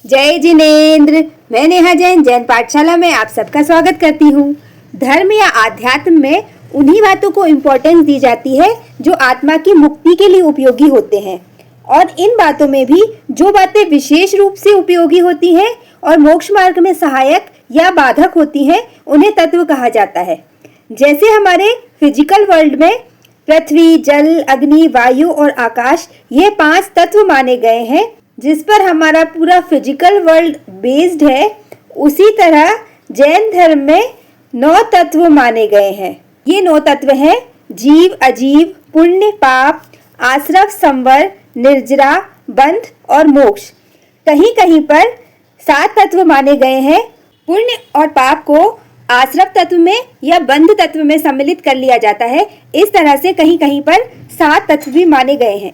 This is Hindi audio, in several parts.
जय जिनेन्द्र। मैं नेहा जैन जैन पाठशाला में आप सबका स्वागत करती हूँ। धर्म या आध्यात्म में उन्हीं बातों को इम्पोर्टेंस दी जाती है जो आत्मा की मुक्ति के लिए उपयोगी होते हैं, और इन बातों में भी जो बातें विशेष रूप से उपयोगी होती हैं और मोक्ष मार्ग में सहायक या बाधक होती हैं उन्हें तत्व कहा जाता है। जैसे हमारे फिजिकल वर्ल्ड में पृथ्वी, जल, अग्नि, वायु और आकाश ये 5 तत्व माने गए हैं जिस पर हमारा पूरा फिजिकल वर्ल्ड बेस्ड है। उसी तरह जैन धर्म में 9 तत्व माने गए हैं। ये 9 तत्व हैं जीव, अजीव, पुण्य, पाप, आश्रव, संवर, निर्जरा, बंध और मोक्ष। कहीं कहीं पर 7 तत्व माने गए हैं। पुण्य और पाप को आश्रव तत्व में या बंध तत्व में सम्मिलित कर लिया जाता है। इस तरह से कहीं कहीं पर 7 तत्व भी माने गए हैं।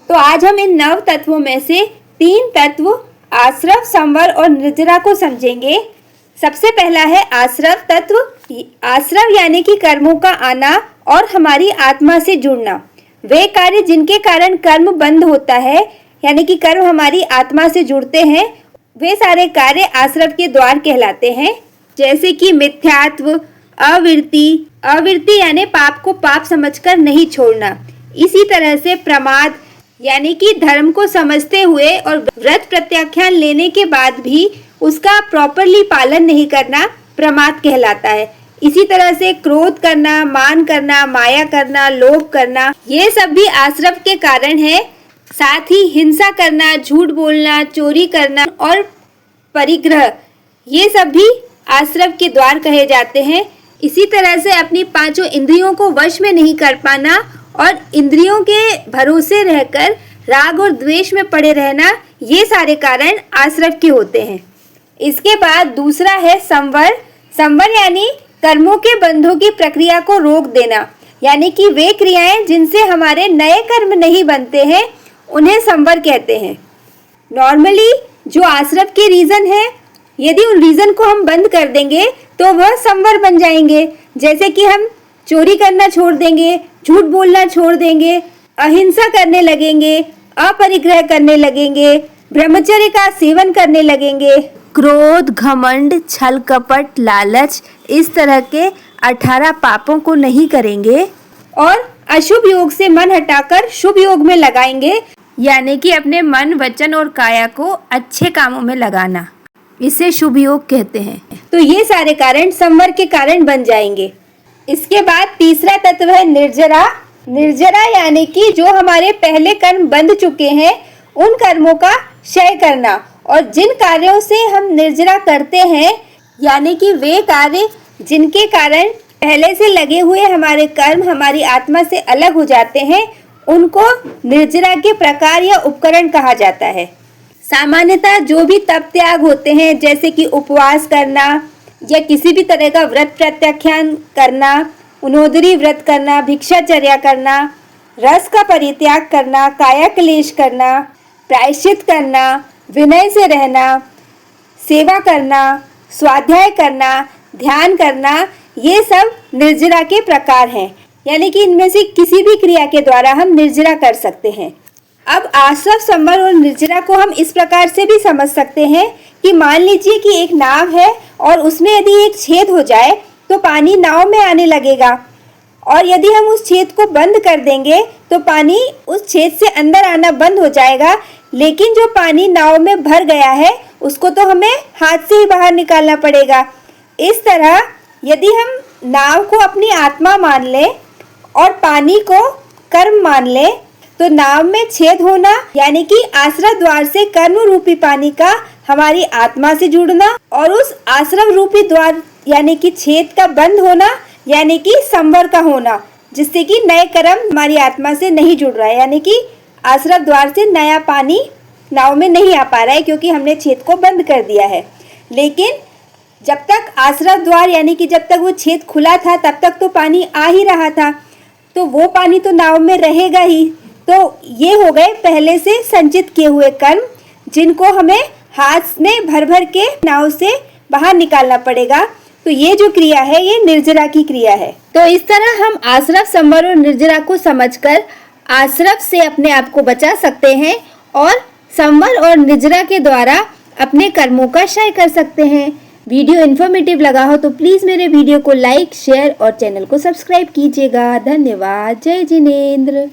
तो आज हम इन 9 तत्वों में से 3 तत्व आश्रव, संवर और निर्जरा को समझेंगे। सबसे पहला है आश्रव तत्व। आश्रव यानी कि कर्मों का आना और हमारी आत्मा से जुड़ना। वे कार्य जिनके कारण कर्म बंद होता है, यानी कि कर्म हमारी आत्मा से जुड़ते हैं, वे सारे कार्य आश्रव के द्वार कहलाते हैं। जैसे कि मिथ्यात्व, अविरति यानी पाप को पाप समझकर नहीं छोड़ना। इसी तरह से प्रमाद यानी कि धर्म को समझते हुए और व्रत प्रत्याख्यान लेने के बाद भी उसका प्रॉपरली पालन नहीं करना प्रमाद कहलाता है। इसी तरह से क्रोध करना, मान करना, माया करना, लोभ करना, ये सब भी आश्रव के कारण है। साथ ही हिंसा करना, झूठ बोलना, चोरी करना और परिग्रह, ये सब भी आश्रव के द्वार कहे जाते हैं। इसी तरह से अपनी 5 इंद्रियों को वश में नहीं कर पाना और इंद्रियों के भरोसे रहकर राग और द्वेष में पड़े रहना, ये सारे कारण आश्रव के होते हैं। इसके बाद दूसरा है संवर। संवर यानी कर्मों के बंधों की प्रक्रिया को रोक देना, यानी कि वे क्रियाएं जिनसे हमारे नए कर्म नहीं बनते हैं उन्हें संवर कहते हैं। नॉर्मली जो आश्रव के रीजन है, यदि उन रीजन को हम बंद कर देंगे तो वह संवर बन जाएंगे। जैसे कि हम चोरी करना छोड़ देंगे, झूठ बोलना छोड़ देंगे, अहिंसा करने लगेंगे, अपरिग्रह करने लगेंगे, ब्रह्मचर्य का सेवन करने लगेंगे, क्रोध, घमंड, छल कपट, लालच, इस तरह के 18 पापों को नहीं करेंगे और अशुभ योग से मन हटाकर शुभ योग में लगाएंगे, यानी कि अपने मन, वचन और काया को अच्छे कामों में लगाना। इसे शुभ योग कहते हैं। तो ये सारे कारण संवर के कारण बन जाएंगे। इसके बाद तीसरा तत्व है निर्जरा। निर्जरा यानी कि जो हमारे पहले कर्म बंध चुके हैं उन कर्मों का क्षय करना, और जिन कार्यों से हम निर्जरा करते हैं, यानी कि वे कार्य जिनके कारण पहले से लगे हुए हमारे कर्म हमारी आत्मा से अलग हो जाते हैं, उनको निर्जरा के प्रकार या उपकरण कहा जाता है। सामान्यतः जो भी तप त्याग होते हैं, जैसे कि उपवास करना या किसी भी तरह का व्रत प्रत्याख्यान करना, उनोदरी व्रत करना, भिक्षाचर्या करना, रस का परित्याग करना, काया क्लेश करना, प्रायश्चित करना, विनय से रहना, सेवा करना, स्वाध्याय करना, ध्यान करना, ये सब निर्जरा के प्रकार हैं। यानी कि इनमें से किसी भी क्रिया के द्वारा हम निर्जरा कर सकते हैं। अब आश्रव, संवर और निर्जरा को हम इस प्रकार से भी समझ सकते हैं कि मान लीजिए कि एक नाव है और उसमें यदि एक छेद हो जाए तो पानी नाव में आने लगेगा, और यदि हम उस छेद को बंद कर देंगे तो पानी उस छेद से अंदर आना बंद हो जाएगा। लेकिन जो पानी नाव में भर गया है उसको तो हमें हाथ से ही बाहर निकालना पड़ेगा। इस तरह यदि हम नाव को अपनी आत्मा मान लें और पानी को कर्म मान लें, तो नाव में छेद होना यानी कि आश्रव द्वार से कर्म रूपी पानी का हमारी आत्मा से जुड़ना, और उस आश्रव रूपी द्वार यानी कि छेद का बंद होना यानी कि संवर का होना, जिससे कि नए कर्म हमारी आत्मा से नहीं जुड़ रहा है, यानी कि आश्रव द्वार से नया पानी नाव में नहीं आ पा रहा है क्योंकि हमने छेद को बंद कर दिया है। लेकिन जब तक आश्रव द्वार यानी कि जब तक वो छेद खुला था तब तक तो पानी आ ही रहा था, तो वो पानी तो नाव में रहेगा ही। तो ये हो गए पहले से संचित किए हुए कर्म, जिनको हमें हाथ में भर भर के नाव से बाहर निकालना पड़ेगा। तो ये जो क्रिया है ये निर्जरा की क्रिया है। तो इस तरह हम आश्रव, संवर और निर्जरा को समझकर आश्रव से अपने आप को बचा सकते हैं और संवर और निर्जरा के द्वारा अपने कर्मों का क्षय कर सकते हैं। वीडियो इन्फॉर्मेटिव लगा हो तो प्लीज़ मेरे वीडियो को लाइक, शेयर और चैनल को सब्सक्राइब कीजिएगा। धन्यवाद। जय जिनेंद्र।